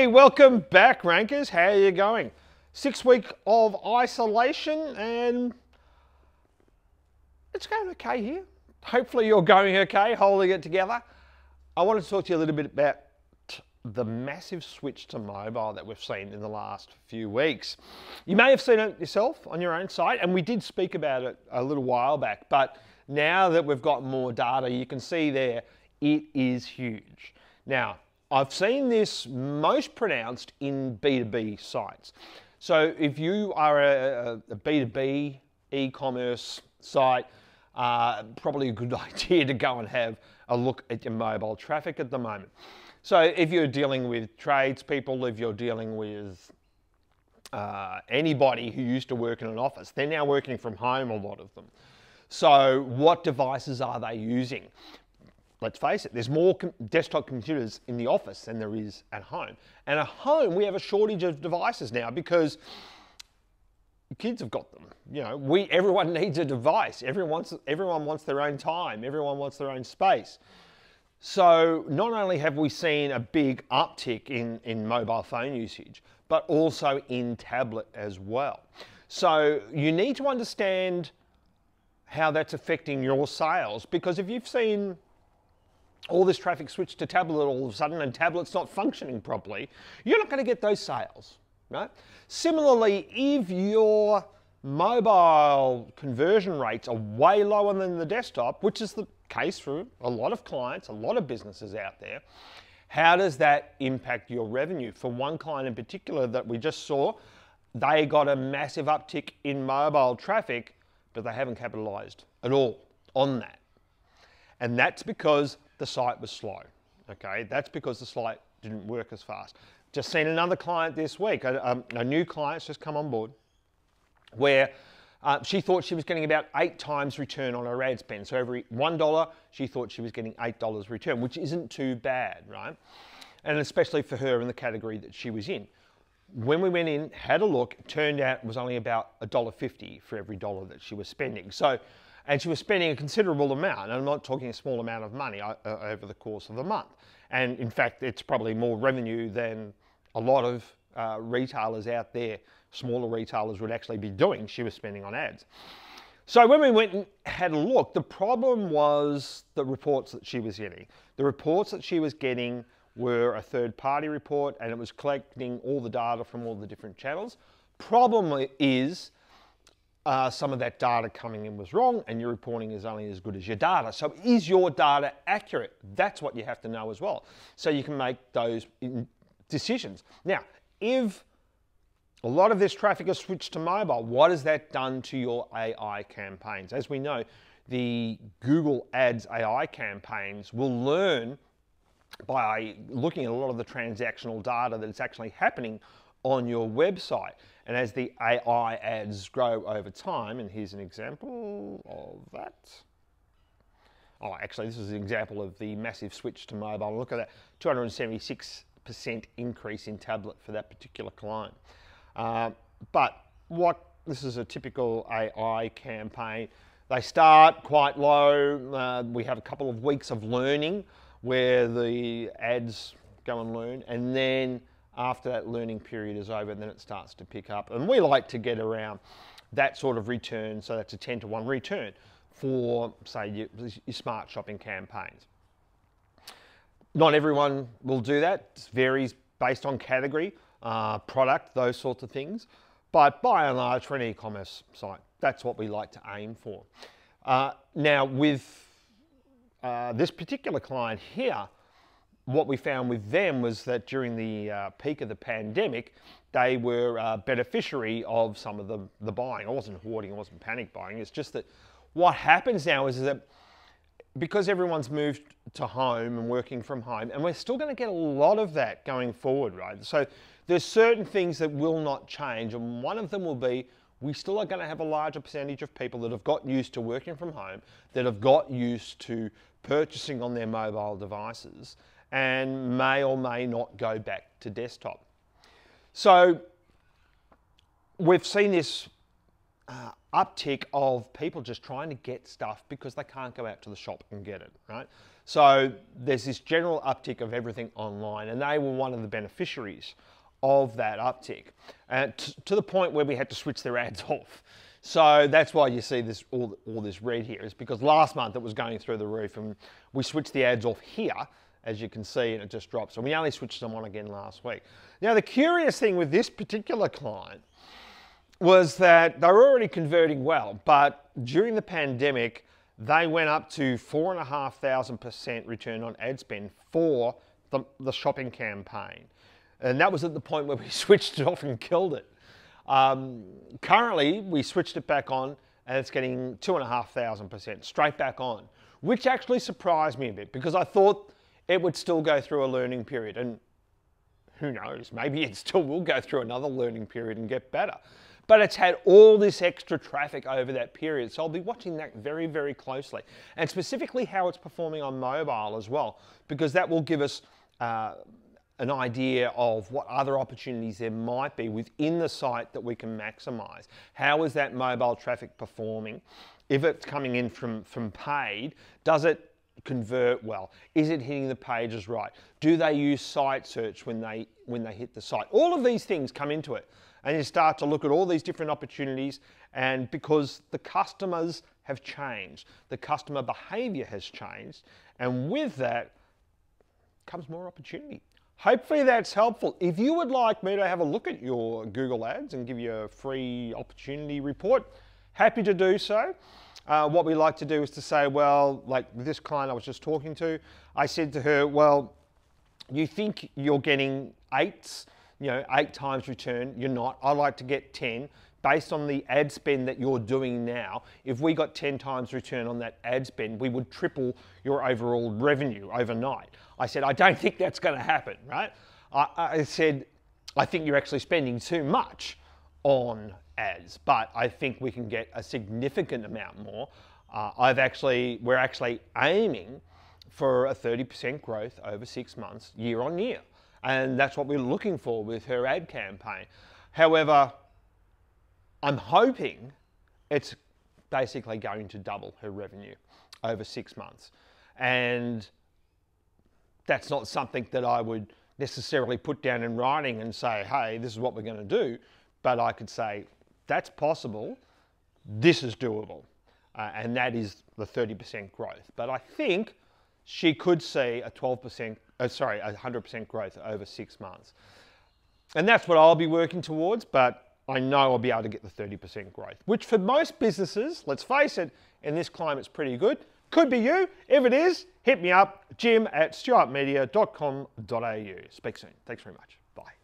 welcome back, Rankers. How are you going? 6 week of isolation and it's going okay here. Hopefully you're going okay, holding it together. I want to talk to you a little bit about the massive switch to mobile that we've seen in the last few weeks. You may have seen it yourself on your own site, and we did speak about it a little while back, but now that we've got more data, you can see there, it is huge. Now, I've seen this most pronounced in B2B sites. So if you are a B2B e-commerce site, probably a good idea to go and have a look at your mobile traffic at the moment. So if you're dealing with tradespeople, if you're dealing with anybody who used to work in an office, they're now working from home, a lot of them. So what devices are they using? Let's face it, there's more desktop computers in the office than there is at home. And at home, we have a shortage of devices now because kids have got them. You know, everyone needs a device. Everyone wants their own time. Everyone wants their own space. So not only have we seen a big uptick in mobile phone usage, but also in tablet as well. So you need to understand how that's affecting your sales, because if you've seen all this traffic switch to tablet all of a sudden and tablet's not functioning properly, you're not going to get those sales, right? Similarly, if your mobile conversion rates are way lower than the desktop, which is the case for a lot of clients, a lot of businesses out there, how does that impact your revenue? For one client in particular that we just saw, they got a massive uptick in mobile traffic, but they haven't capitalized at all on that. And that's because the site was slow, okay? That's because the site didn't work as fast. Just seen another client this week, a new client's just come on board, where she thought she was getting about 8 times return on her ad spend. So every $1, she thought she was getting $8 return, which isn't too bad, right? And especially for her in the category that she was in. When we went in, had a look, it turned out it was only about $1.50 for every dollar that she was spending. So, and she was spending a considerable amount, and I'm not talking a small amount of money over the course of a month. And in fact, it's probably more revenue than a lot of retailers out there, smaller retailers, would actually be doing. She was spending on ads. So when we went and had a look, the problem was the reports that she was getting. The reports that she was getting were a third-party report, and it was collecting all the data from all the different channels. Problem is, some of that data coming in was wrong, and your reporting is only as good as your data. So is your data accurate? That's what you have to know as well, so you can make those decisions. Now, if a lot of this traffic has switched to mobile, what has that done to your AI campaigns? As we know, the Google Ads AI campaigns will learn by looking at a lot of the transactional data that's actually happening on your website. And as the AI ads grow over time, and here's an example of that. Oh, actually, this is an example of the massive switch to mobile. Look at that, 276% increase in tablet for that particular client. But this is a typical AI campaign. They start quite low. We have a couple of weeks of learning where the ads go and learn, and then after that learning period is over, then it starts to pick up. And we like to get around that sort of return, so that's a 10-to-1 return for, say, your smart shopping campaigns. Not everyone will do that. It varies based on category, product, those sorts of things. But by and large, for an e-commerce site, that's what we like to aim for. Now, with this particular client here, what we found with them was that during the peak of the pandemic, they were a beneficiary of some of the buying. I wasn't hoarding, I wasn't panic buying. It's just that what happens now is that because everyone's moved to home and working from home, and we're still going to get a lot of that going forward, right? So there's certain things that will not change, and one of them will be we still are going to have a larger percentage of people that have got used to working from home, that have got used to purchasing on their mobile devices, and may or may not go back to desktop. So we've seen this uptick of people just trying to get stuff because they can't go out to the shop and get it, right? So there's this general uptick of everything online, and they were one of the beneficiaries of that uptick, to the point where we had to switch their ads off. So that's why you see this all this red here, is because last month it was going through the roof, and we switched the ads off here, as you can see, and it just dropped. So we only switched them on again last week. Now the curious thing with this particular client was that they were already converting well, but during the pandemic, they went up to 4,500% return on ad spend for the shopping campaign. And that was at the point where we switched it off and killed it. Currently, we switched it back on and it's getting 2,500% straight back on, which actually surprised me a bit because I thought it would still go through a learning period. And who knows, maybe it still will go through another learning period and get better. But it's had all this extra traffic over that period. So I'll be watching that very, very closely. And specifically how it's performing on mobile as well, because that will give us an idea of what other opportunities there might be within the site that we can maximize. How is that mobile traffic performing? If it's coming in from paid, does it convert well? Is it hitting the pages right? Do they use site search when they hit the site? All of these things come into it. And you start to look at all these different opportunities, and because the customers have changed, the customer behavior has changed, and with that comes more opportunity. Hopefully that's helpful. If you would like me to have a look at your Google Ads and give you a free opportunity report, happy to do so. What we like to do is to say, well, like with this client I was just talking to, I said to her, well, you think you're getting 8 times return. You're not. I like to get 10. Based on the ad spend that you're doing now, if we got 10 times return on that ad spend, we would triple your overall revenue overnight. I said, I don't think that's going to happen, right? I said, I think you're actually spending too much on ads, but I think we can get a significant amount more. We're actually aiming for a 30% growth over 6 months, year on year. And that's what we're looking for with her ad campaign. However, I'm hoping it's basically going to double her revenue over 6 months. And that's not something that I would necessarily put down in writing and say, hey, this is what we're going to do. But I could say, that's possible, this is doable. And that is the 30% growth. But I think she could see a 100% growth over 6 months. And that's what I'll be working towards, but I know I'll be able to get the 30% growth, which for most businesses, let's face it, in this climate's pretty good. Could be you. If it is, hit me up, jim@stewartmedia.com.au. Speak soon. Thanks very much. Bye.